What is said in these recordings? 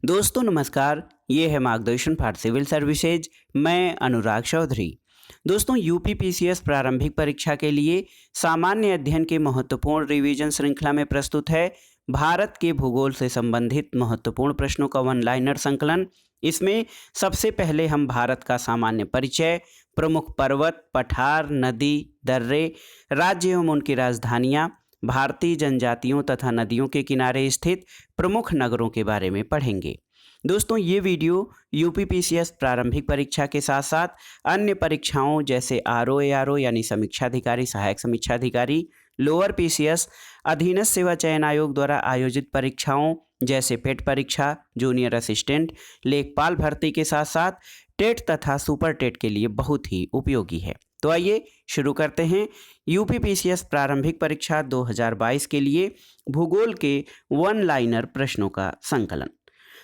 दोस्तों नमस्कार। ये है मार्गदर्शन फॉर सिविल सर्विसेज। मैं अनुराग चौधरी। दोस्तों यूपीपीसीएस प्रारंभिक परीक्षा के लिए सामान्य अध्ययन के महत्वपूर्ण रिवीजन श्रृंखला में प्रस्तुत है भारत के भूगोल से संबंधित महत्वपूर्ण प्रश्नों का वन लाइनर संकलन। इसमें सबसे पहले हम भारत का सामान्य परिचय, प्रमुख पर्वत, पठार, नदी, दर्रे, राज्य एवं उनकी राजधानियाँ, भारतीय जनजातियों तथा नदियों के किनारे स्थित प्रमुख नगरों के बारे में पढ़ेंगे। दोस्तों ये वीडियो यूपीपीसीएस प्रारंभिक परीक्षा के साथ साथ अन्य परीक्षाओं जैसे आरओ एआरओ यानी समीक्षाधिकारी, सहायक समीक्षाधिकारी, लोअर पीसीएस, अधीनस्थ सेवा चयन आयोग द्वारा आयोजित परीक्षाओं जैसे पेट परीक्षा, जूनियर असिस्टेंट, लेखपाल भर्ती के साथ साथ टेट तथा सुपर टेट के लिए बहुत ही उपयोगी है। तो आइए शुरू करते हैं यूपीपीसीएस प्रारंभिक परीक्षा 2022 के लिए भूगोल के वन लाइनर प्रश्नों का संकलन।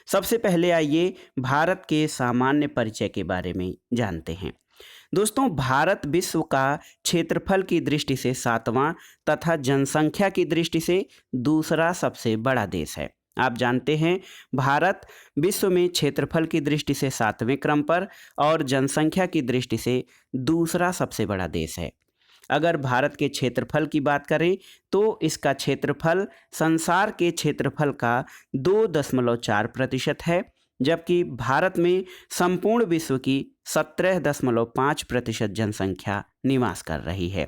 सबसे पहले आइए भारत के सामान्य परिचय के बारे में जानते हैं। दोस्तों भारत विश्व का क्षेत्रफल की दृष्टि से 7वां तथा जनसंख्या की दृष्टि से दूसरा सबसे बड़ा देश है। आप जानते हैं भारत विश्व में क्षेत्रफल की दृष्टि से 7वें क्रम पर और जनसंख्या की दृष्टि से दूसरा सबसे बड़ा देश है। अगर भारत के क्षेत्रफल की बात करें तो इसका क्षेत्रफल संसार के क्षेत्रफल का 2.4% है, जबकि भारत में संपूर्ण विश्व की 17.5% जनसंख्या निवास कर रही है।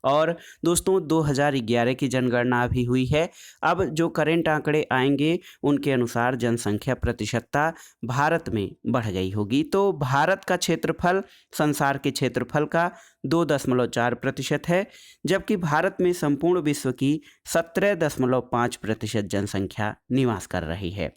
और दोस्तों 2011 की जनगणना अभी हुई है। अब जो करंट आंकड़े आएंगे उनके अनुसार जनसंख्या प्रतिशतता भारत में बढ़ गई होगी। तो भारत का क्षेत्रफल संसार के क्षेत्रफल का 2.4% है, जबकि भारत में संपूर्ण विश्व की 17.5% जनसंख्या निवास कर रही है।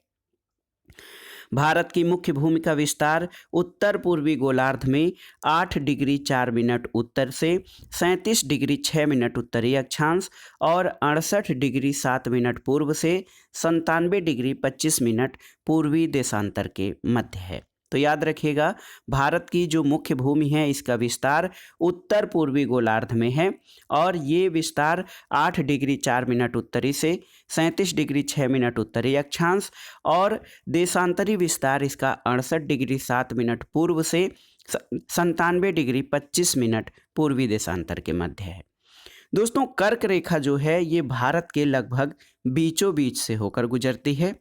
भारत की मुख्य भूमि का विस्तार उत्तर पूर्वी गोलार्ध में 8 डिग्री 4 मिनट उत्तर से 37 डिग्री 6 मिनट उत्तरी अक्षांश और 68 डिग्री 7 मिनट पूर्व से 97 डिग्री 25 मिनट पूर्वी देशांतर के मध्य है। तो याद रखिएगा भारत की जो मुख्य भूमि है इसका विस्तार उत्तर पूर्वी गोलार्ध में है और ये विस्तार 8 डिग्री 4 मिनट उत्तरी से 37 डिग्री 6 मिनट उत्तरी अक्षांश और देशांतरी विस्तार इसका 68 डिग्री 7 मिनट पूर्व से 97 डिग्री 25 मिनट पूर्वी देशांतर के मध्य है। दोस्तों कर्क रेखा जो है ये भारत के लगभग बीचों बीच से होकर गुजरती है।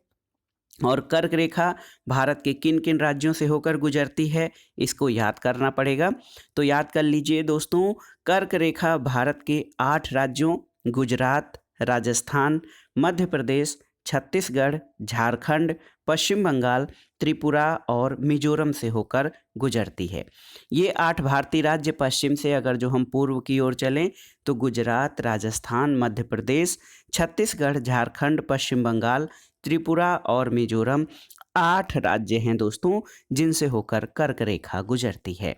और कर्क रेखा भारत के किन किन राज्यों से होकर गुजरती है इसको याद करना पड़ेगा। तो याद कर लीजिए दोस्तों, कर्क रेखा भारत के 8 राज्यों गुजरात, राजस्थान, मध्य प्रदेश, छत्तीसगढ़, झारखंड, पश्चिम बंगाल, त्रिपुरा और मिजोरम से होकर गुजरती है। ये 8 भारतीय राज्य पश्चिम से अगर जो हम पूर्व की ओर चलें तो गुजरात, राजस्थान, मध्य प्रदेश, छत्तीसगढ़, झारखंड, पश्चिम बंगाल, त्रिपुरा और मिजोरम 8 राज्य हैं दोस्तों जिनसे होकर कर्क रेखा गुजरती है।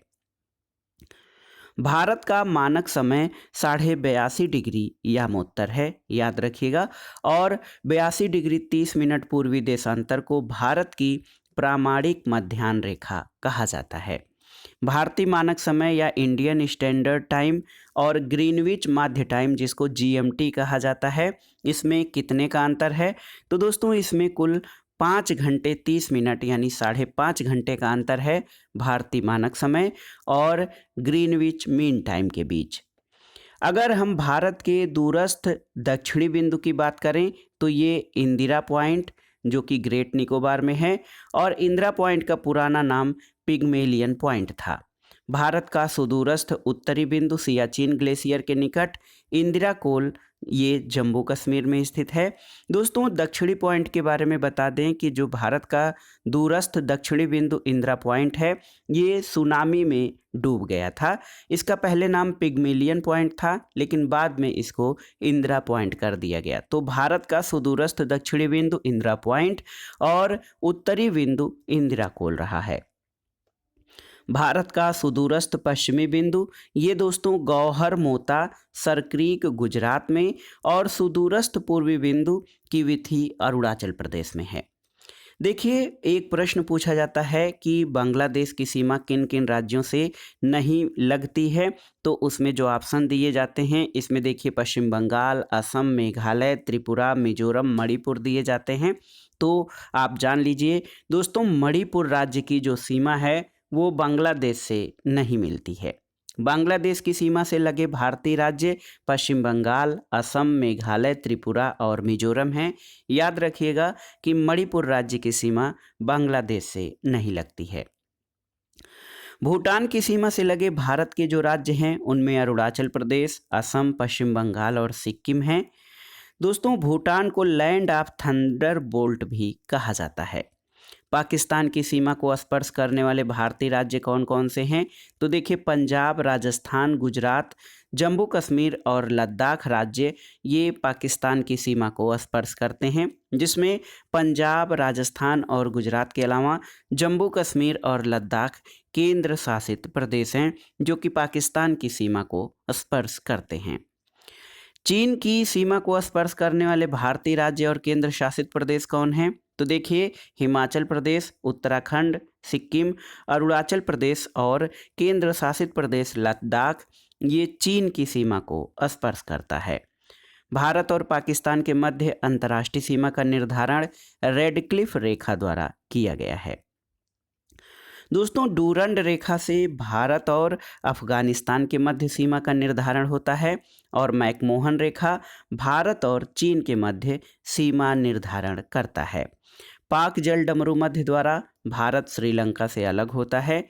भारत का मानक समय 82.5 डिग्री यामोत्तर है, याद रखिएगा। और 82 डिग्री 30 मिनट पूर्वी देशांतर को भारत की प्रामाणिक मध्याह्न रेखा कहा जाता है। भारतीय मानक समय या इंडियन स्टैंडर्ड टाइम और ग्रीनविच माध्य टाइम जिसको जीएमटी कहा जाता है, इसमें कितने का अंतर है? तो दोस्तों इसमें कुल 5 घंटे 30 मिनट यानी 5.5 घंटे का अंतर है भारतीय मानक समय और ग्रीनविच मीन टाइम के बीच। अगर हम भारत के दूरस्थ दक्षिणी बिंदु की बात करें तो ये इंदिरा पॉइंट जो कि ग्रेट निकोबार में है और इंदिरा पॉइंट का पुराना नाम पिग्मेलियन पॉइंट था। भारत का सुदूरस्थ उत्तरी बिंदु सियाचिन ग्लेशियर के निकट इंदिरा कोल ये जम्मू कश्मीर में स्थित है। दोस्तों दक्षिणी पॉइंट के बारे में बता दें कि जो भारत का दूरस्थ दक्षिणी बिंदु इंदिरा पॉइंट है ये सुनामी में डूब गया था। इसका पहले नाम पिग्मेलियन पॉइंट था लेकिन बाद में इसको इंदिरा पॉइंट कर दिया गया। तो भारत का सुदूरस्थ दक्षिणी बिंदु इंदिरा पॉइंट और उत्तरी बिंदु इंदिरा कोल रहा है। भारत का सुदूरस्थ पश्चिमी बिंदु ये दोस्तों गौहर मोता सरक्रीक गुजरात में और सुदूरस्थ पूर्वी बिंदु किविथी अरुणाचल प्रदेश में है। देखिए एक प्रश्न पूछा जाता है कि बांग्लादेश की सीमा किन किन राज्यों से नहीं लगती है, तो उसमें जो ऑप्शन दिए जाते हैं इसमें देखिए पश्चिम बंगाल, असम, मेघालय, त्रिपुरा, मिजोरम, मणिपुर दिए जाते हैं। तो आप जान लीजिए दोस्तों, मणिपुर राज्य की जो सीमा है वो बांग्लादेश से नहीं मिलती है। बांग्लादेश की सीमा से लगे भारतीय राज्य पश्चिम बंगाल, असम, मेघालय, त्रिपुरा और मिजोरम हैं। याद रखिएगा कि मणिपुर राज्य की सीमा बांग्लादेश से नहीं लगती है। भूटान की सीमा से लगे भारत के जो राज्य हैं उनमें अरुणाचल प्रदेश, असम, पश्चिम बंगाल और सिक्किम हैं। दोस्तों, भूटान को लैंड ऑफ थंडर बोल्ट भी कहा जाता है। पाकिस्तान की सीमा को स्पर्श करने वाले भारतीय राज्य कौन कौन से हैं? तो देखिए, पंजाब, राजस्थान, गुजरात, जम्मू कश्मीर और लद्दाख राज्य ये पाकिस्तान की सीमा को स्पर्श करते हैं, जिसमें पंजाब, राजस्थान और गुजरात के अलावा जम्मू कश्मीर और लद्दाख केंद्र शासित प्रदेश हैं जो कि पाकिस्तान की सीमा को स्पर्श करते हैं। चीन की सीमा को स्पर्श करने वाले भारतीय राज्य और केंद्र शासित प्रदेश कौन हैं? तो देखिए, हिमाचल प्रदेश, उत्तराखंड, सिक्किम, अरुणाचल प्रदेश और केंद्र शासित प्रदेश लद्दाख ये चीन की सीमा को स्पर्श करता है। भारत और पाकिस्तान के मध्य अंतर्राष्ट्रीय सीमा का निर्धारण रेडक्लिफ रेखा द्वारा किया गया है। दोस्तों, डूरंड रेखा से भारत और अफगानिस्तान के मध्य सीमा का निर्धारण होता है और मैकमोहन रेखा भारत और चीन के मध्य सीमा निर्धारण करता है। पाक जल डमरू मध्य द्वारा भारत श्रीलंका से अलग होता है।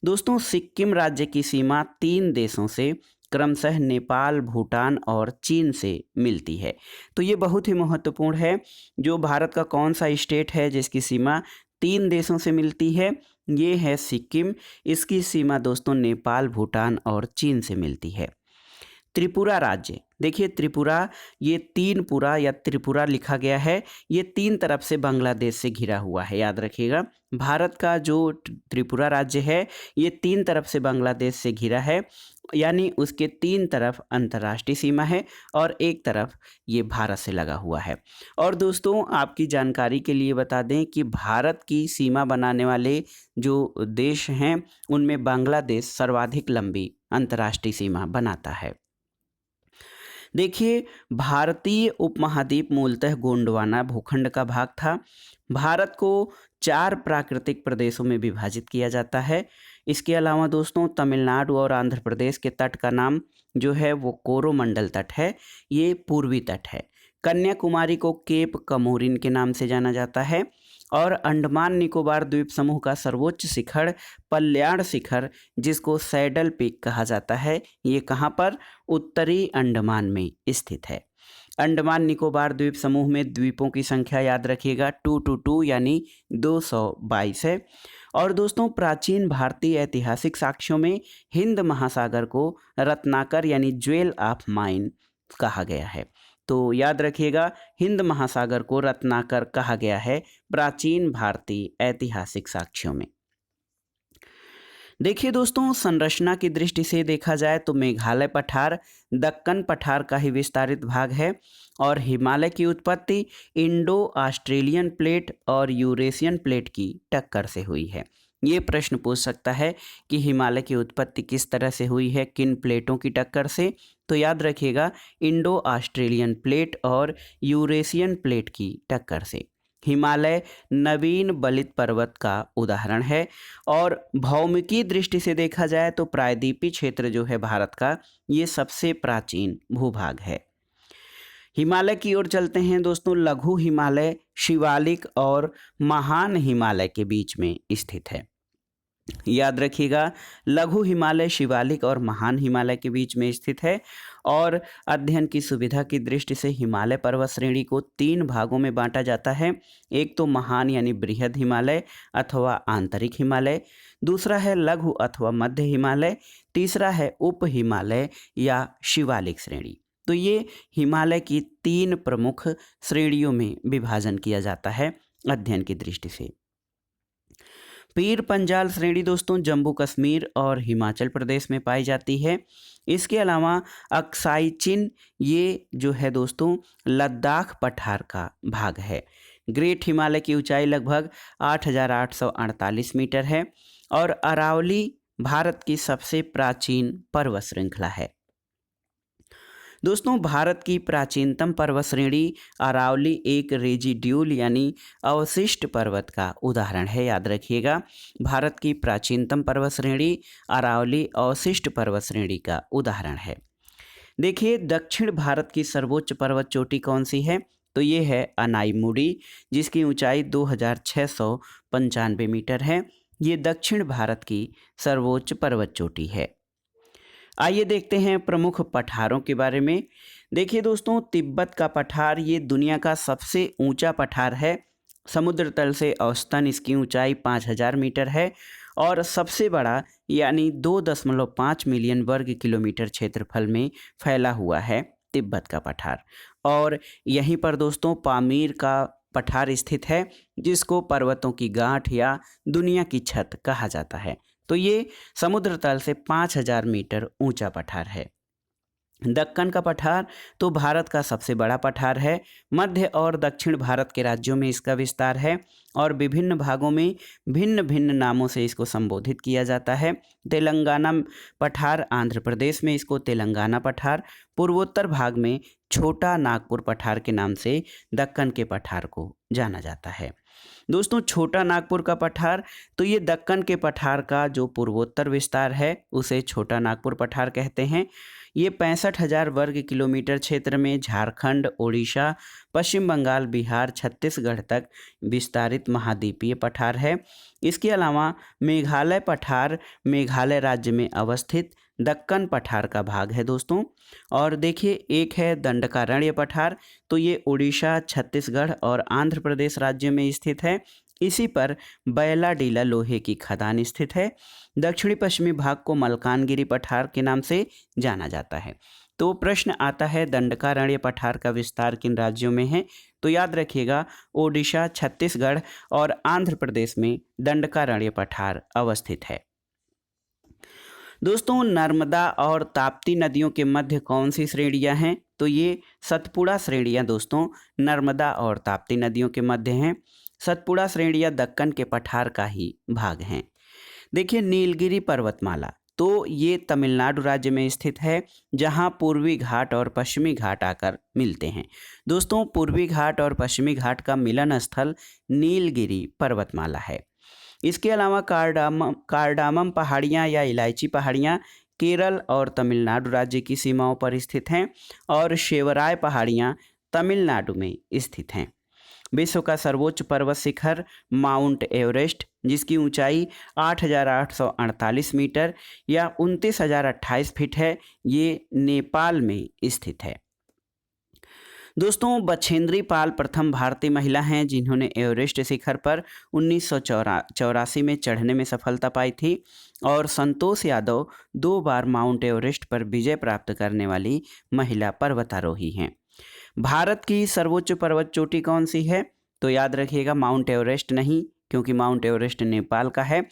दोस्तों, सिक्किम राज्य की सीमा 3 देशों से क्रमशः नेपाल, भूटान और चीन से मिलती है। तो ये बहुत ही महत्वपूर्ण है। जो भारत का कौन सा स्टेट है जिसकी सीमा 3 देशों से मिलती है? ये है सिक्किम। इसकी सीमा दोस्तों नेपाल, भूटान और चीन से मिलती है। त्रिपुरा राज्य, देखिए त्रिपुरा, ये तीनपुरा या त्रिपुरा लिखा गया है, ये 3 तरफ से बांग्लादेश से घिरा हुआ है। याद रखिएगा, भारत का जो त्रिपुरा राज्य है ये 3 तरफ से बांग्लादेश से घिरा है, यानी उसके 3 तरफ अंतर्राष्ट्रीय सीमा है और एक तरफ ये भारत से लगा हुआ है। और दोस्तों, आपकी जानकारी के लिए बता दें कि भारत की सीमा बनाने वाले जो देश हैं उनमें बांग्लादेश सर्वाधिक लंबी अंतर्राष्ट्रीय सीमा बनाता है। देखिए, भारतीय उपमहाद्वीप मूलतः गोंडवाना भूखंड का भाग था। भारत को 4 प्राकृतिक प्रदेशों में विभाजित किया जाता है। इसके अलावा दोस्तों, तमिलनाडु और आंध्र प्रदेश के तट का नाम जो है वो कोरोमंडल तट है, ये पूर्वी तट है। कन्याकुमारी को केप कमोरिन के नाम से जाना जाता है और अंडमान निकोबार द्वीप समूह का सर्वोच्च शिखर पल्याण शिखर, जिसको सैडल पीक कहा जाता है, ये कहाँ पर? उत्तरी अंडमान में स्थित है। अंडमान निकोबार द्वीप समूह में द्वीपों की संख्या याद रखिएगा 222 यानी 222 है। और दोस्तों, प्राचीन भारतीय ऐतिहासिक साक्ष्यों में हिंद महासागर को रत्नाकर यानी ज्वेल ऑफ माइन कहा गया है। तो याद रखिएगा, हिंद महासागर को रत्नाकर कहा गया है प्राचीन भारतीय ऐतिहासिक साक्ष्यों में। देखिए दोस्तों, संरचना की दृष्टि से देखा जाए तो मेघालय पठार दक्कन पठार का ही विस्तारित भाग है और हिमालय की उत्पत्ति इंडो ऑस्ट्रेलियन प्लेट और यूरेशियन प्लेट की टक्कर से हुई है। ये प्रश्न पूछ सकता है कि हिमालय की उत्पत्ति किस तरह से हुई है, किन प्लेटों की टक्कर से? तो याद रखिएगा, इंडो ऑस्ट्रेलियन प्लेट और यूरेशियन प्लेट की टक्कर से। हिमालय नवीन बलित पर्वत का उदाहरण है और भौमिकी दृष्टि से देखा जाए तो प्रायद्वीपीय क्षेत्र जो है भारत का, ये सबसे प्राचीन भूभाग है। हिमालय की ओर चलते हैं दोस्तों। लघु हिमालय शिवालिक और महान हिमालय के बीच में स्थित है। याद रखिएगा, लघु हिमालय शिवालिक और महान हिमालय के बीच में स्थित है। और अध्ययन की सुविधा की दृष्टि से हिमालय पर्वत श्रेणी को 3 भागों में बांटा जाता है। एक तो महान यानी बृहद हिमालय अथवा आंतरिक हिमालय, दूसरा है लघु अथवा मध्य हिमालय, तीसरा है उप हिमालय या शिवालिक श्रेणी। तो ये हिमालय की 3 प्रमुख श्रेणियों में विभाजन किया जाता है अध्ययन की दृष्टि से। पीर पंजाल श्रेणी दोस्तों जम्मू कश्मीर और हिमाचल प्रदेश में पाई जाती है। इसके अलावा अक्साई चिन, ये जो है दोस्तों लद्दाख पठार का भाग है। ग्रेट हिमालय की ऊंचाई लगभग 8,848 मीटर है और अरावली भारत की सबसे प्राचीन पर्वत श्रृंखला है। दोस्तों भारत की प्राचीनतम पर्वत श्रेणी अरावली एक रेजिड्यूल यानी अवशिष्ट पर्वत का उदाहरण है। याद रखिएगा, भारत की प्राचीनतम पर्वत श्रेणी अरावली अवशिष्ट पर्वत श्रेणी का उदाहरण है। देखिए, दक्षिण भारत की सर्वोच्च पर्वत चोटी कौन सी है? तो ये है अनाईमुड़ी, जिसकी ऊंचाई 2695 मीटर है। ये दक्षिण भारत की सर्वोच्च पर्वत चोटी है। आइए देखते हैं प्रमुख पठारों के बारे में। देखिए दोस्तों, तिब्बत का पठार ये दुनिया का सबसे ऊंचा पठार है। समुद्र तल से औसतन इसकी ऊंचाई 5000 मीटर है और सबसे बड़ा यानी 2.5 मिलियन वर्ग किलोमीटर क्षेत्रफल में फैला हुआ है तिब्बत का पठार। और यहीं पर दोस्तों पामीर का पठार स्थित है, जिसको पर्वतों की गांठ या दुनिया की छत कहा जाता है। तो ये समुद्र तल से 5000 मीटर ऊंचा पठार है। दक्कन का पठार तो भारत का सबसे बड़ा पठार है। मध्य और दक्षिण भारत के राज्यों में इसका विस्तार है और विभिन्न भागों में भिन्न भिन्न नामों से इसको संबोधित किया जाता है। तेलंगाना पठार, आंध्र प्रदेश में इसको तेलंगाना पठार, पूर्वोत्तर भाग में छोटा नागपुर पठार के नाम से दक्कन के पठार को जाना जाता है। दोस्तों, छोटा नागपुर का पठार तो ये दक्कन के पठार का जो पूर्वोत्तर विस्तार है उसे छोटा नागपुर पठार कहते हैं। ये 65,000 वर्ग किलोमीटर क्षेत्र में झारखंड, ओडिशा, पश्चिम बंगाल, बिहार, छत्तीसगढ़ तक विस्तारित महाद्वीपीय पठार है। इसके अलावा मेघालय पठार मेघालय राज्य में अवस्थित दक्कन पठार का भाग है दोस्तों। और देखिए, एक है दंडकारण्य पठार, तो ये उड़ीसा, छत्तीसगढ़ और आंध्र प्रदेश राज्य में स्थित है। इसी पर बैलाडीला लोहे की खदान स्थित है। दक्षिणी पश्चिमी भाग को मलकानगिरी पठार के नाम से जाना जाता है। तो प्रश्न आता है, दंडकारण्य पठार का विस्तार किन राज्यों में है? तो याद रखिएगा, ओडिशा, छत्तीसगढ़ और आंध्र प्रदेश में दंडकारण्य पठार अवस्थित है। दोस्तों, नर्मदा और ताप्ती नदियों के मध्य कौन सी श्रेणियां हैं? तो ये सतपुड़ा श्रेणियां दोस्तों नर्मदा और ताप्ती नदियों के मध्य हैं। सतपुड़ा श्रेणियां दक्कन के पठार का ही भाग हैं। देखिए, नीलगिरी पर्वतमाला तो ये तमिलनाडु राज्य में स्थित है, जहां पूर्वी घाट और पश्चिमी घाट आकर मिलते हैं। दोस्तों, पूर्वी घाट और पश्चिमी घाट का मिलन स्थल नीलगिरी पर्वतमाला है। इसके अलावा कार्डामम पहाड़ियाँ या इलायची पहाड़ियाँ केरल और तमिलनाडु राज्य की सीमाओं पर स्थित हैं और शेवराय पहाड़ियाँ तमिलनाडु में स्थित हैं। विश्व का सर्वोच्च पर्वत शिखर माउंट एवरेस्ट, जिसकी ऊंचाई 8,848 मीटर या 29,028 फीट है, ये नेपाल में स्थित है। दोस्तों, बछेंद्री पाल प्रथम भारतीय महिला हैं जिन्होंने एवरेस्ट शिखर पर 1984 में चढ़ने में सफलता पाई थी। और संतोष यादव 2 बार माउंट एवरेस्ट पर विजय प्राप्त करने वाली महिला पर्वतारोही हैं। भारत की सर्वोच्च पर्वत चोटी कौन सी है? तो याद रखिएगा, माउंट एवरेस्ट नहीं, क्योंकि माउंट एवरेस्ट नेपाल का है।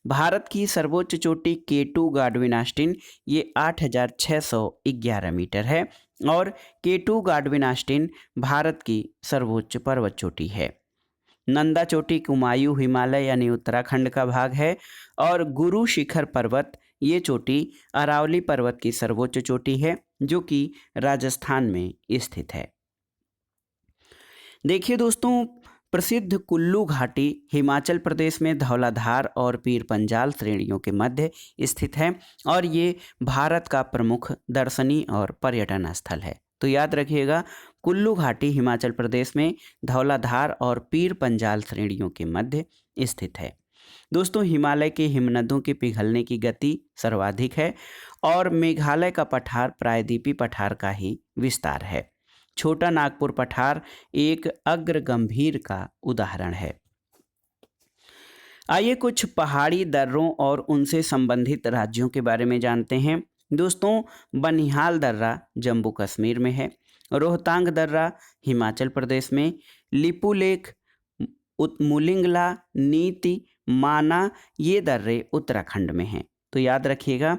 भारत की सर्वोच्च चोटी केटू गाडविनास्टिन, ये 8,611 मीटर है और केटू गाडविनास्टिन भारत की सर्वोच्च पर्वत चोटी है। नंदा चोटी कुमायूं हिमालय यानी उत्तराखंड का भाग है और गुरु शिखर पर्वत ये चोटी अरावली पर्वत की सर्वोच्च चोटी है, जो कि राजस्थान में स्थित है। देखिए दोस्तों, प्रसिद्ध कुल्लू घाटी हिमाचल प्रदेश में धौलाधार और पीर पंजाल श्रेणियों के मध्य स्थित है और ये भारत का प्रमुख दर्शनीय और पर्यटन स्थल है। तो याद रखिएगा, कुल्लू घाटी हिमाचल प्रदेश में धौलाधार और पीर पंजाल श्रेणियों के मध्य स्थित है। दोस्तों, हिमालय के हिमनदों के पिघलने की गति सर्वाधिक है और मेघालय का पठार प्रायद्वीपीय पठार का ही विस्तार है। छोटा नागपुर पठार एक अग्र गंभीर का उदाहरण है। आइए कुछ पहाड़ी दर्रों और उनसे संबंधित राज्यों के बारे में जानते हैं। दोस्तों, बनिहाल दर्रा जम्मू कश्मीर में है, रोहतांग दर्रा हिमाचल प्रदेश में, लिपुलेख, मुलिंगला, नीति, माना ये दर्रे उत्तराखंड में हैं। तो याद रखिएगा।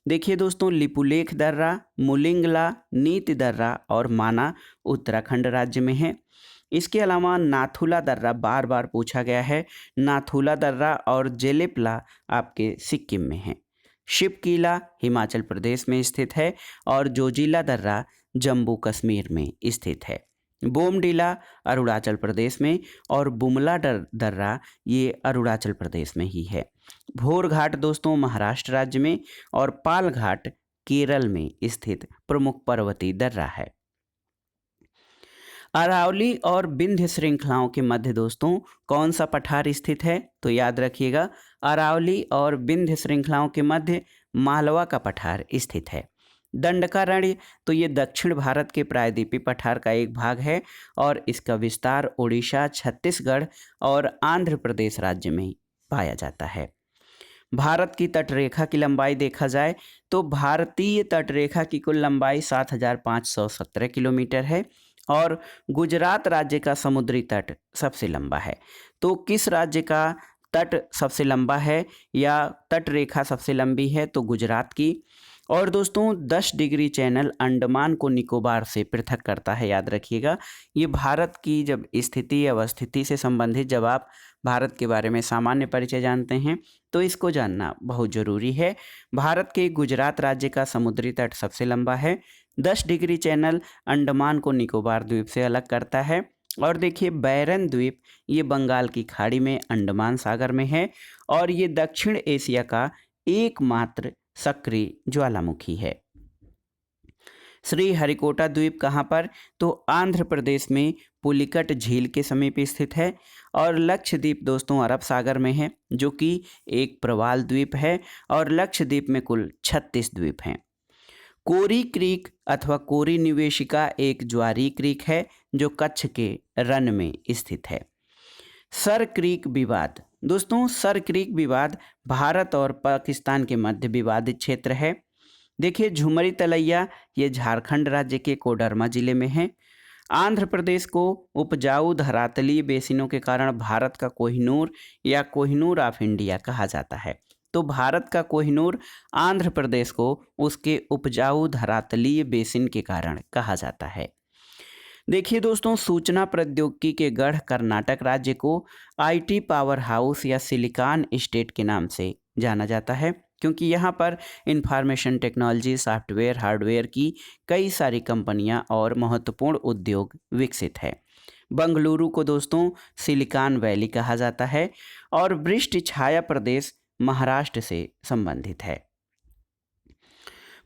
देखिए दोस्तों, लिपुलेख दर्रा, मुलिंगला, नीति दर्रा और माना उत्तराखंड राज्य में है। इसके अलावा नाथुला दर्रा बार बार पूछा गया है। नाथुला दर्रा और जेलेपला आपके सिक्किम में है। शिवकीला हिमाचल प्रदेश में स्थित है और जोजिला दर्रा जम्मू कश्मीर में स्थित है। बोमडीला अरुणाचल प्रदेश में और बुमला दर्रा ये अरुणाचल प्रदेश में ही है। भोर घाट दोस्तों महाराष्ट्र राज्य में और पाल घाट केरल में स्थित प्रमुख पर्वतीय दर्रा है। अरावली और विंध्य श्रृंखलाओं के मध्य दोस्तों कौन सा पठार स्थित है? तो याद रखिएगा, अरावली और विंध्य श्रृंखलाओं के मध्य मालवा का पठार स्थित है। दंडकारण्य तो ये दक्षिण भारत के प्रायद्वीपीय पठार का एक भाग है और इसका विस्तार उड़ीसा, छत्तीसगढ़ और आंध्र प्रदेश राज्य में पाया जाता है। भारत की तटरेखा की लंबाई देखा जाए तो भारतीय तटरेखा की कुल लंबाई 7,517 किलोमीटर है और गुजरात राज्य का समुद्री तट सबसे लंबा है। तो किस राज्य का तट सबसे लंबा है या तट रेखा सबसे लंबी है? तो गुजरात की। और दोस्तों 10 डिग्री चैनल अंडमान को निकोबार से पृथक करता है, याद रखिएगा। ये भारत की जब स्थिति अवस्थिति से संबंधित जब आप भारत के बारे में सामान्य परिचय जानते हैं तो इसको जानना बहुत ज़रूरी है। भारत के गुजरात राज्य का समुद्री तट सबसे लंबा है। 10 डिग्री चैनल अंडमान को निकोबार द्वीप से अलग करता है। और देखिए बैरन द्वीप ये बंगाल की खाड़ी में अंडमान सागर में है और ये दक्षिण एशिया का एकमात्र सक्रिय ज्वालामुखी है। श्रीहरिकोटा द्वीप कहाँ पर? तो आंध्र प्रदेश में पुलिकट झील के समीप स्थित है। और लक्षद्वीप दोस्तों अरब सागर में है जो कि एक प्रवाल द्वीप है और लक्षद्वीप में कुल 36 द्वीप हैं। कोरी क्रीक अथवा कोरी निवेशिका एक ज्वारीय क्रीक है जो कच्छ के रन में स्थित है। सर क्रीक विवाद दोस्तों, सर क्रीक विवाद भारत और पाकिस्तान के मध्य विवादित क्षेत्र है। देखिए झुमरी तलैया ये झारखंड राज्य के कोडरमा जिले में है। आंध्र प्रदेश को उपजाऊ धरातलीय बेसिनों के कारण भारत का कोहिनूर या कोहिनूर ऑफ इंडिया कहा जाता है। तो भारत का कोहिनूर आंध्र प्रदेश को उसके उपजाऊ धरातलीय बेसिन के कारण कहा जाता है। देखिए दोस्तों सूचना प्रौद्योगिकी के गढ़ कर्नाटक राज्य को आईटी पावर हाउस या सिलिकॉन स्टेट के नाम से जाना जाता है क्योंकि यहाँ पर इंफॉर्मेशन टेक्नोलॉजी, सॉफ्टवेयर, हार्डवेयर की कई सारी कंपनियाँ और महत्वपूर्ण उद्योग विकसित है। बंगलुरु को दोस्तों सिलिकॉन वैली कहा जाता है और वृष्टि छाया प्रदेश महाराष्ट्र से संबंधित है।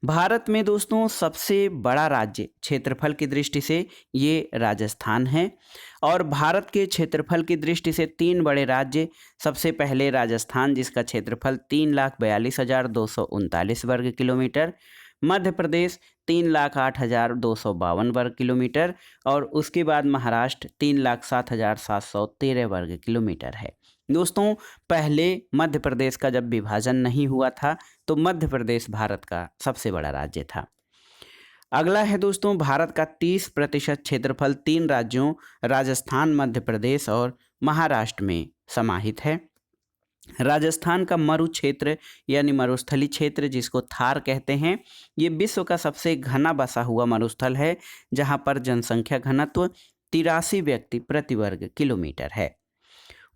भारत में दोस्तों सबसे बड़ा राज्य क्षेत्रफल की दृष्टि से ये राजस्थान है और भारत के क्षेत्रफल की दृष्टि से 3 बड़े राज्य, सबसे पहले राजस्थान जिसका क्षेत्रफल 3,42,239 वर्ग किलोमीटर, मध्य प्रदेश 3,08,252 वर्ग किलोमीटर और उसके बाद महाराष्ट्र 3,07,713 वर्ग किलोमीटर है। दोस्तों पहले मध्य प्रदेश का जब विभाजन नहीं हुआ था तो मध्य प्रदेश भारत का सबसे बड़ा राज्य था। अगला है दोस्तों भारत का 30% क्षेत्रफल 3 राज्यों राजस्थान, मध्य प्रदेश और महाराष्ट्र में समाहित है। राजस्थान का मरु क्षेत्र यानी मरुस्थली क्षेत्र जिसको थार कहते हैं, ये विश्व का सबसे घना बसा हुआ मरुस्थल है जहां पर जनसंख्या घनत्व 83 व्यक्ति प्रति वर्ग किलोमीटर है।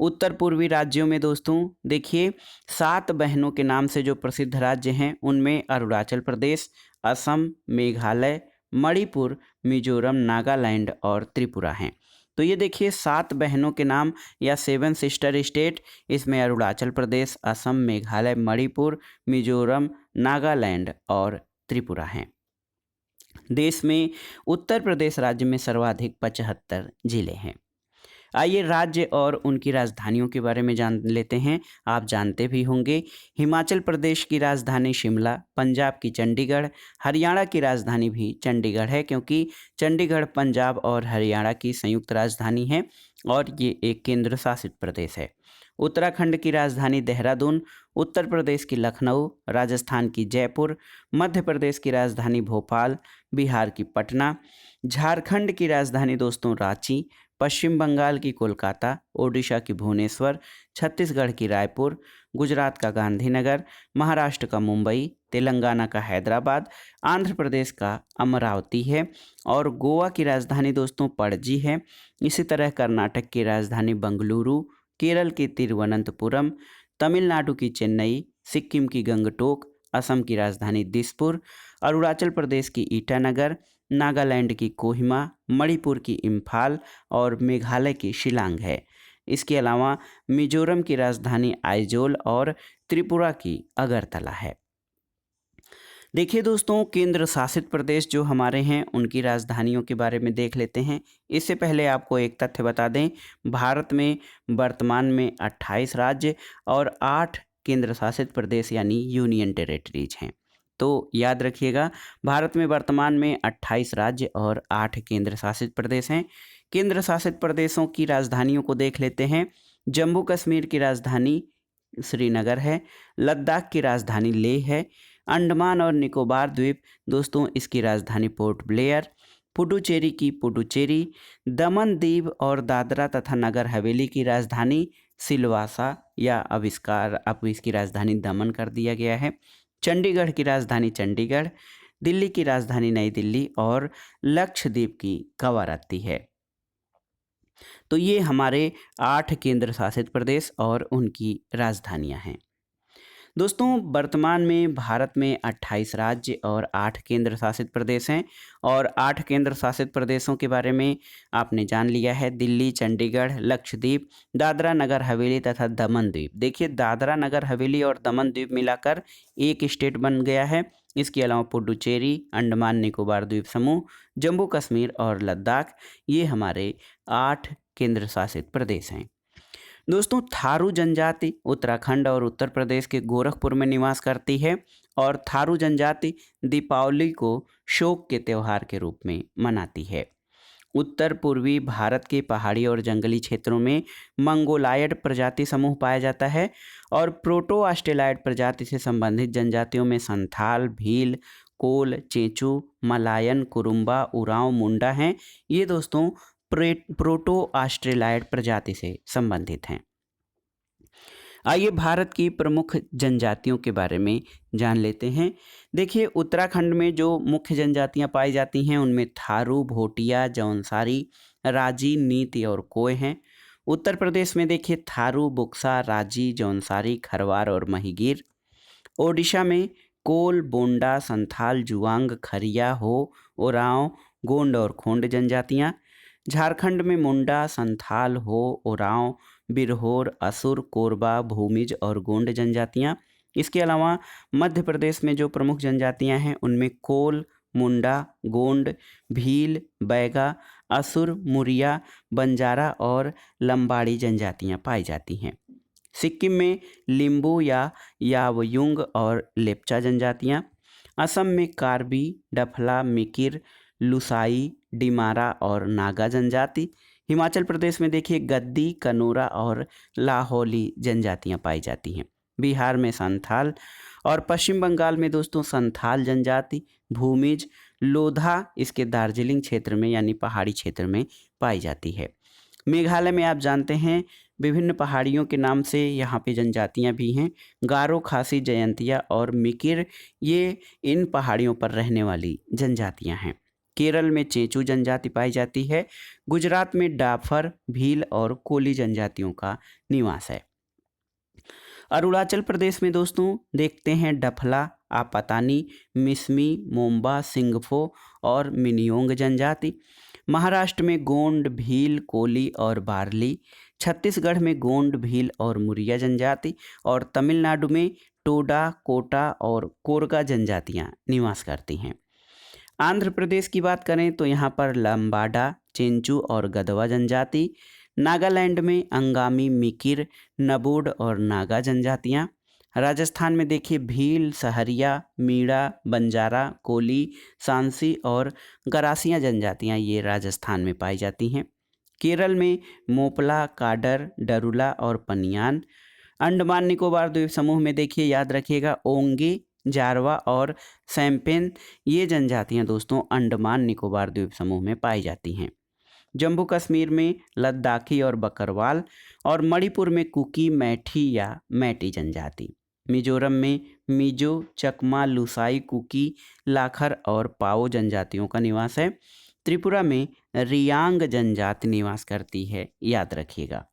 उत्तर पूर्वी राज्यों में दोस्तों देखिए 7 बहनों के नाम से जो प्रसिद्ध राज्य हैं उनमें अरुणाचल प्रदेश, असम, मेघालय, मणिपुर, मिजोरम, नागालैंड और त्रिपुरा हैं। तो ये देखिए 7 बहनों के नाम या 7 सिस्टर स्टेट, इसमें अरुणाचल प्रदेश, असम, मेघालय, मणिपुर, मिजोरम, नागालैंड और त्रिपुरा हैं। देश में उत्तर प्रदेश राज्य में सर्वाधिक 75 जिले हैं। आइए राज्य और उनकी राजधानियों के बारे में जान लेते हैं। आप जानते भी होंगे हिमाचल प्रदेश की राजधानी शिमला, पंजाब की चंडीगढ़, हरियाणा की राजधानी भी चंडीगढ़ है क्योंकि चंडीगढ़ पंजाब और हरियाणा की संयुक्त राजधानी है और ये एक केंद्र शासित प्रदेश है। उत्तराखंड की राजधानी देहरादून, उत्तर प्रदेश की लखनऊ, राजस्थान की जयपुर, मध्य प्रदेश की राजधानी भोपाल, बिहार की पटना, झारखंड की राजधानी दोस्तों रांची, पश्चिम बंगाल की कोलकाता, ओडिशा की भुवनेश्वर, छत्तीसगढ़ की रायपुर, गुजरात का गांधीनगर, महाराष्ट्र का मुंबई, तेलंगाना का हैदराबाद, आंध्र प्रदेश का अमरावती है और गोवा की राजधानी दोस्तों पणजी है। इसी तरह कर्नाटक की राजधानी बंगलुरु, केरल की तिरुवनंतपुरम, तमिलनाडु की चेन्नई, सिक्किम की गंगटोक, असम की राजधानी दिसपुर, अरुणाचल प्रदेश की ईटानगर, नागालैंड की कोहिमा, मणिपुर की इम्फाल और मेघालय की शिलांग है। इसके अलावा मिजोरम की राजधानी आइजोल और त्रिपुरा की अगरतला है। देखिए दोस्तों, केंद्र शासित प्रदेश जो हमारे हैं उनकी राजधानियों के बारे में देख लेते हैं। इससे पहले आपको एक तथ्य बता दें, भारत में वर्तमान में 28 राज्य और 8 केंद्र शासित प्रदेश यानी यूनियन टेरिटरीज हैं। तो याद रखिएगा, भारत में वर्तमान में 28 राज्य और 8 केंद्र शासित प्रदेश हैं। केंद्र शासित प्रदेशों की राजधानियों को देख लेते हैं। जम्मू कश्मीर की राजधानी श्रीनगर है, लद्दाख की राजधानी लेह है, अंडमान और निकोबार द्वीप दोस्तों इसकी राजधानी पोर्ट ब्लेयर, पुडुचेरी की पुडुचेरी, दमन दीव और दादरा तथा नगर हवेली की राजधानी सिलवासा या अब इसकी राजधानी दमन कर दिया गया है, चंडीगढ़ की राजधानी चंडीगढ़, दिल्ली की राजधानी नई दिल्ली और लक्षद्वीप की कवारत्ती है। तो ये हमारे 8 केंद्र शासित प्रदेश और उनकी राजधानियां हैं। दोस्तों, वर्तमान में भारत में 28 राज्य और 8 केंद्र शासित प्रदेश हैं और 8 केंद्र शासित प्रदेशों के बारे में आपने जान लिया है। दिल्ली, चंडीगढ़, लक्षद्वीप, दादरा नगर हवेली तथा दमन द्वीप। देखिए, दादरा नगर हवेली और दमन द्वीप मिलाकर एक स्टेट बन गया है। इसके अलावा पुडुचेरी, अंडमान निकोबार द्वीप समूह, जम्मू कश्मीर और लद्दाख, ये हमारे 8 केंद्र शासित प्रदेश हैं। दोस्तों, थारू जनजाति उत्तराखंड और उत्तर प्रदेश के गोरखपुर में निवास करती है और थारू जनजाति दीपावली को शोक के त्यौहार के रूप में मनाती है। उत्तर पूर्वी भारत के पहाड़ी और जंगली क्षेत्रों में मंगोलायड प्रजाति समूह पाया जाता है और प्रोटो ऑस्ट्रेलाइड प्रजाति से संबंधित जनजातियों में संथाल, भील, कोल, चेंचू, मलायन, कुरुम्बा, उरांव, मुंडा हैं। ये दोस्तों प्रोटो ऑस्ट्रेलाइड प्रजाति से संबंधित हैं। आइए भारत की प्रमुख जनजातियों के बारे में जान लेते हैं। देखिए, उत्तराखंड में जो मुख्य जनजातियां पाई जाती हैं उनमें थारू, भोटिया, जौनसारी, राजी, नीति और कोय हैं। उत्तर प्रदेश में देखिए थारू, बुक्सा, राजी, जौनसारी, खरवार और महिगीर। ओडिशा में कोल, बोंडा, संथाल, जुआंग, खरिया, हो, ओरांव, गोंड और खोंड जनजातियां। झारखंड में मुंडा, संथाल, हो, ओरांव, बिरहोर, असुर, कोरबा, भूमिज और गोंड जनजातियां। इसके अलावा मध्य प्रदेश में जो प्रमुख जनजातियां हैं उनमें कोल, मुंडा, गोंड, भील, बैगा, असुर, मुरिया, बंजारा और लंबाड़ी जनजातियां पाई जाती हैं। सिक्किम में लिम्बू या यावयुंग और लेप्चा जनजातियां। असम में कार्बी, डफला, मिकिर, लुसाई, डिमारा और नागा जनजाति। हिमाचल प्रदेश में देखिए गद्दी, कनोरा और लाहौली जनजातियां पाई जाती हैं। बिहार में संथाल और पश्चिम बंगाल में दोस्तों संथाल जनजाति, भूमिज, लोधा इसके दार्जिलिंग क्षेत्र में यानी पहाड़ी क्षेत्र में पाई जाती है। मेघालय में आप जानते हैं विभिन्न पहाड़ियों के नाम से यहाँ पे जनजातियाँ भी हैं। गारो, खासी, जयंतिया और मिकिर ये इन पहाड़ियों पर रहने वाली जनजातियाँ हैं। केरल में चेंचू जनजाति पाई जाती है। गुजरात में डाफर, भील और कोली जनजातियों का निवास है। अरुणाचल प्रदेश में दोस्तों देखते हैं डफला, आपतानी, मिसमी, मोम्बा, सिंगफो और मिनियोंग जनजाति। महाराष्ट्र में गोंड, भील, कोली और बारली। छत्तीसगढ़ में गोंड, भील और मुरिया जनजाति और तमिलनाडु में टोडा, कोटा और कोरगा जनजातियां निवास करती हैं। आंध्र प्रदेश की बात करें तो यहाँ पर लंबाडा, चेंचू और गदवा जनजाति। नागालैंड में अंगामी, मिकिर, नबोड और नागा जनजातियाँ। राजस्थान में देखिए भील, सहरिया, मीणा, बंजारा, कोली, सांसी और गरासिया जनजातियाँ ये राजस्थान में पाई जाती हैं। केरल में मोपला, काडर, डरुला और पनियान। अंडमान निकोबार द्वीप समूह में देखिए याद रखिएगा ओंगे, जारवा और सैम्पेन ये जनजातियां दोस्तों अंडमान निकोबार द्वीप समूह में पाई जाती हैं। जम्मू कश्मीर में लद्दाखी और बकरवाल और मणिपुर में कुकी, मैठी या मैटी जनजाति। मिजोरम में मिजो, चकमा, लुसाई, कुकी, लाखर और पाओ जनजातियों का निवास है। त्रिपुरा में रियांग जनजाति निवास करती है, याद रखिएगा।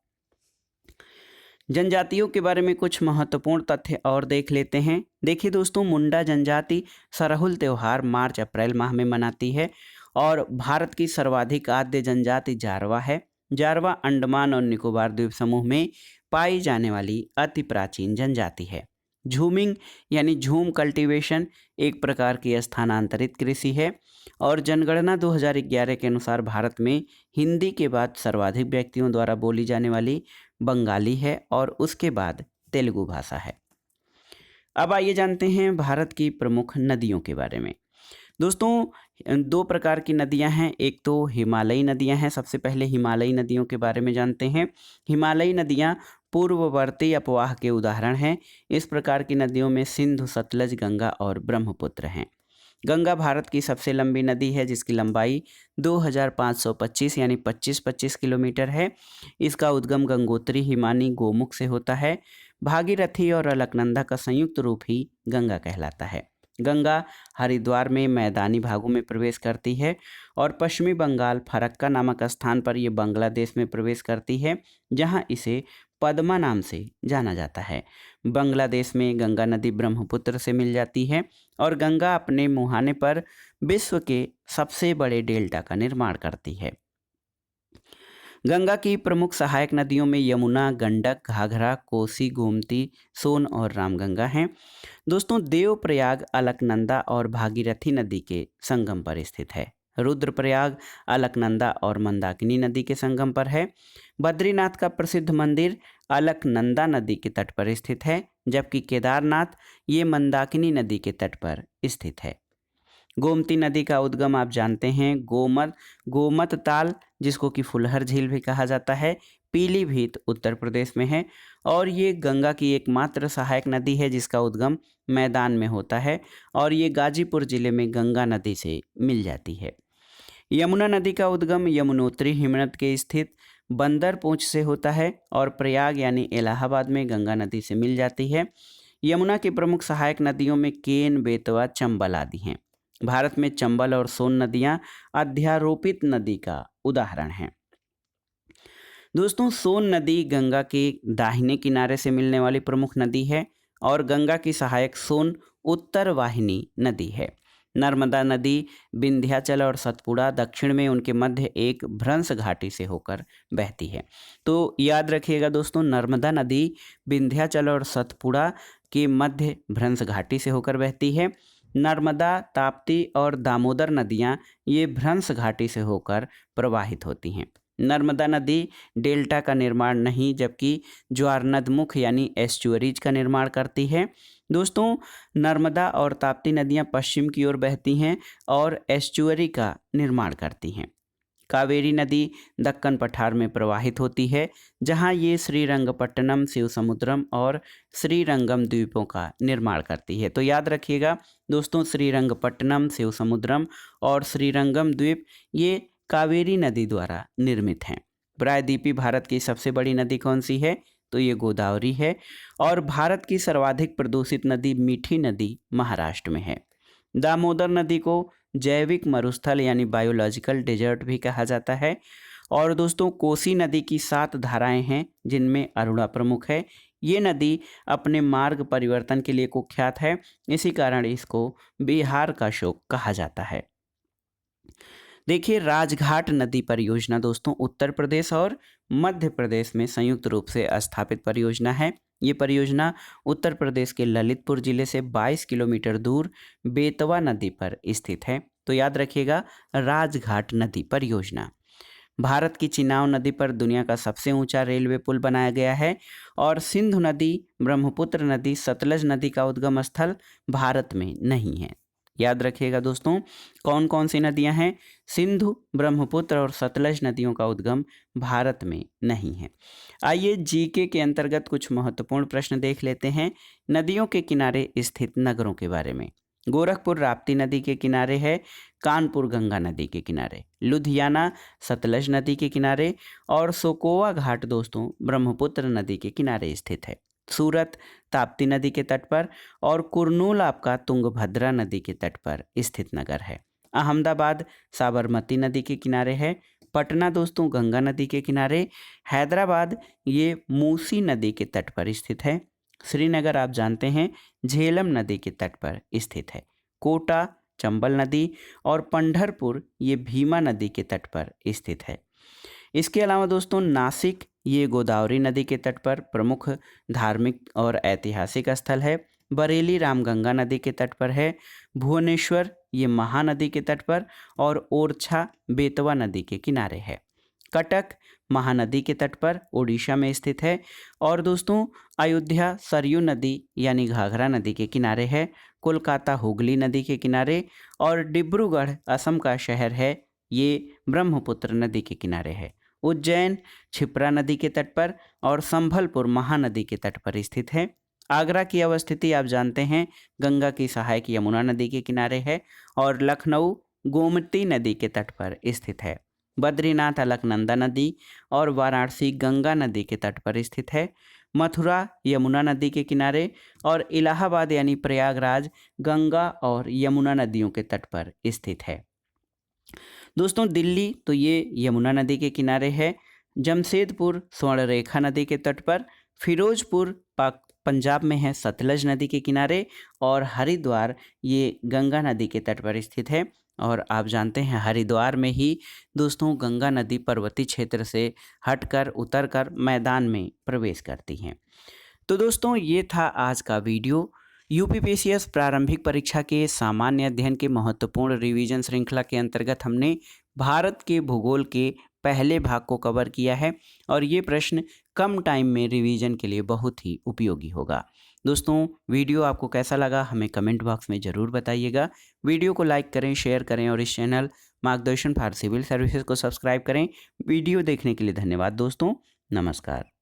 जनजातियों के बारे में कुछ महत्वपूर्ण तथ्य और देख लेते हैं। देखिए दोस्तों, मुंडा जनजाति सरहुल त्यौहार मार्च अप्रैल माह में मनाती है और भारत की सर्वाधिक आद्य जनजाति जारवा है। जारवा अंडमान और निकोबार द्वीप समूह में पाई जाने वाली अति प्राचीन जनजाति है। झूमिंग यानी झूम कल्टीवेशन एक प्रकार की स्थानांतरित कृषि है और जनगणना 2011 के अनुसार भारत में हिंदी के बाद सर्वाधिक व्यक्तियों द्वारा बोली जाने वाली बंगाली है और उसके बाद तेलुगु भाषा है। अब आइए जानते हैं भारत की प्रमुख नदियों के बारे में। दोस्तों दो प्रकार की नदियां हैं, एक तो हिमालयी नदियां हैं। सबसे पहले हिमालयी नदियों के बारे में जानते हैं। हिमालयी नदियां पूर्ववर्ती अपवाह के उदाहरण हैं। इस प्रकार की नदियों में सिंधु, सतलज, गंगा और ब्रह्मपुत्र हैं। गंगा भारत की सबसे लंबी नदी है जिसकी लंबाई 2525 यानी 25 किलोमीटर है। इसका उद्गम गंगोत्री, हिमानी, गोमुख से होता है। भागीरथी और अलकनंदा का संयुक्त रूप ही गंगा कहलाता है। गंगा हरिद्वार में मैदानी भागों में प्रवेश करती है और पश्चिमी बंगाल फरक्का नामक स्थान पर ये बांग्लादेश में प्रवेश करती है, जहाँ इसे पद्मा नाम से जाना जाता है। बांग्लादेश में गंगा नदी ब्रह्मपुत्र से मिल जाती है और गंगा अपने मुहाने पर विश्व के सबसे बड़े डेल्टा का निर्माण करती है। गंगा की प्रमुख सहायक नदियों में यमुना, गंडक, घाघरा, कोसी, गोमती, सोन और रामगंगा हैं। दोस्तों देवप्रयाग अलकनंदा और भागीरथी नदी के संगम पर स्थित है। रुद्रप्रयाग अलकनंदा और मंदाकिनी नदी के संगम पर है। बद्रीनाथ का प्रसिद्ध मंदिर अलकनंदा नदी के तट पर स्थित है, जबकि केदारनाथ ये मंदाकिनी नदी के तट पर स्थित है। गोमती नदी का उद्गम आप जानते हैं गोमत ताल, जिसको कि फुलहर झील भी कहा जाता है, पीलीभीत उत्तर प्रदेश में है और ये गंगा की एकमात्र सहायक नदी है जिसका उद्गम मैदान में होता है और ये गाजीपुर जिले में गंगा नदी से मिल जाती है। यमुना नदी का उद्गम यमुनोत्री हिमनद के स्थित बंदरपूंछ से होता है और प्रयाग यानी इलाहाबाद में गंगा नदी से मिल जाती है। यमुना की प्रमुख सहायक नदियों में केन, बेतवा, चंबल आदि हैं। भारत में चंबल और सोन नदियां अध्यारोपित नदी का उदाहरण हैं। दोस्तों सोन नदी गंगा के दाहिने किनारे से मिलने वाली प्रमुख नदी है और गंगा की सहायक सोन उत्तर वाहिनी नदी है। नर्मदा नदी विंध्याचल और सतपुड़ा दक्षिण में उनके मध्य एक भ्रंश घाटी से होकर बहती है। तो याद रखिएगा दोस्तों, नर्मदा नदी विंध्याचल और सतपुड़ा के मध्य भ्रंश घाटी से होकर बहती है। नर्मदा, ताप्ती और दामोदर नदियाँ ये भ्रंश घाटी से होकर प्रवाहित होती हैं। नर्मदा नदी डेल्टा का निर्माण नहीं जबकि ज्वारनदमुख यानी एस्चुअरीज का निर्माण करती है। दोस्तों नर्मदा और ताप्ती नदियां पश्चिम की ओर बहती हैं और एस्चुअरी का निर्माण करती हैं। कावेरी नदी दक्कन पठार में प्रवाहित होती है, जहां ये श्रीरंगपट्टनम, शिवसमुद्रम और श्रीरंगम द्वीपों का निर्माण करती है। तो याद रखिएगा दोस्तों, श्रीरंगपट्टनम, शिवसमुद्रम और श्रीरंगम द्वीप ये कावेरी नदी द्वारा निर्मित हैं। प्रायद्वीपीय भारत की सबसे बड़ी नदी कौन सी है? तो ये गोदावरी है और भारत की सर्वाधिक प्रदूषित नदी मीठी नदी महाराष्ट्र में है। दामोदर नदी को जैविक मरुस्थल यानी बायोलॉजिकल डेजर्ट भी कहा जाता है। और दोस्तों कोसी नदी की 7 धाराएं हैं जिनमें अरुणा प्रमुख है। ये नदी अपने मार्ग परिवर्तन के लिए कुख्यात है, इसी कारण इसको बिहार का शोक कहा जाता है। देखिए राजघाट नदी परियोजना दोस्तों उत्तर प्रदेश और मध्य प्रदेश में संयुक्त रूप से स्थापित परियोजना है। ये परियोजना उत्तर प्रदेश के ललितपुर जिले से 22 किलोमीटर दूर बेतवा नदी पर स्थित है। तो याद रखिएगा राजघाट नदी परियोजना। भारत की चिनाव नदी पर दुनिया का सबसे ऊंचा रेलवे पुल बनाया गया है और सिंधु नदी, ब्रह्मपुत्र नदी, सतलज नदी का उद्गम स्थल भारत में नहीं है। याद रखिएगा दोस्तों कौन कौन सी नदियां हैं? सिंधु, ब्रह्मपुत्र और सतलज नदियों का उद्गम भारत में नहीं है। आइए जीके के अंतर्गत कुछ महत्वपूर्ण प्रश्न देख लेते हैं नदियों के किनारे स्थित नगरों के बारे में। गोरखपुर राप्ती नदी के किनारे है, कानपुर गंगा नदी के किनारे, लुधियाना सतलज नदी के किनारे और सोकोवा घाट दोस्तों ब्रह्मपुत्र नदी के किनारे स्थित है। सूरत ताप्ती नदी के तट पर और कुरनूल आपका तुंगभद्रा नदी के तट पर स्थित नगर है। अहमदाबाद साबरमती नदी के किनारे है। पटना दोस्तों गंगा नदी के किनारे। हैदराबाद ये मूसी नदी के तट पर स्थित है। श्रीनगर आप जानते हैं झेलम नदी के तट पर स्थित है। कोटा चंबल नदी और पंढरपुर ये भीमा नदी के तट पर स्थित है। इसके अलावा दोस्तों नासिक ये गोदावरी नदी के तट पर प्रमुख धार्मिक और ऐतिहासिक स्थल है। बरेली रामगंगा नदी के तट पर है। भुवनेश्वर ये महानदी के तट पर और ओरछा बेतवा नदी के किनारे है। कटक महानदी के तट पर ओडिशा में स्थित है। और दोस्तों अयोध्या सरयू नदी यानी घाघरा नदी के किनारे है। कोलकाता हुगली नदी के किनारे और डिब्रूगढ़ असम का शहर है, ये ब्रह्मपुत्र नदी के किनारे है। उज्जैन क्षिप्रा नदी के तट पर और संभलपुर महानदी के तट पर स्थित है। आगरा की अवस्थिति आप जानते हैं गंगा की सहायक यमुना नदी के किनारे है और लखनऊ गोमती नदी के तट पर स्थित है। बद्रीनाथ अलकनंदा नदी और वाराणसी गंगा नदी के तट पर स्थित है। मथुरा यमुना नदी के किनारे और इलाहाबाद यानी प्रयागराज गंगा और यमुना नदियों के तट पर स्थित है। दोस्तों दिल्ली तो ये यमुना नदी के किनारे है। जमशेदपुर स्वर्णरेखा नदी के तट पर। फिरोजपुर पंजाब में है, सतलज नदी के किनारे। और हरिद्वार ये गंगा नदी के तट पर स्थित है। और आप जानते हैं हरिद्वार में ही दोस्तों गंगा नदी पर्वतीय क्षेत्र से हटकर उतरकर मैदान में प्रवेश करती हैं। तो दोस्तों ये था आज का वीडियो। यूपीपीसीएस प्रारंभिक परीक्षा के सामान्य अध्ययन के महत्वपूर्ण रिवीजन श्रृंखला के अंतर्गत हमने भारत के भूगोल के पहले भाग को कवर किया है और ये प्रश्न कम टाइम में रिवीजन के लिए बहुत ही उपयोगी होगा। दोस्तों वीडियो आपको कैसा लगा हमें कमेंट बॉक्स में ज़रूर बताइएगा। वीडियो को लाइक करें, शेयर करें और इस चैनल मार्गदर्शन फॉर सिविल सर्विसेज को सब्सक्राइब करें। वीडियो देखने के लिए धन्यवाद दोस्तों। नमस्कार।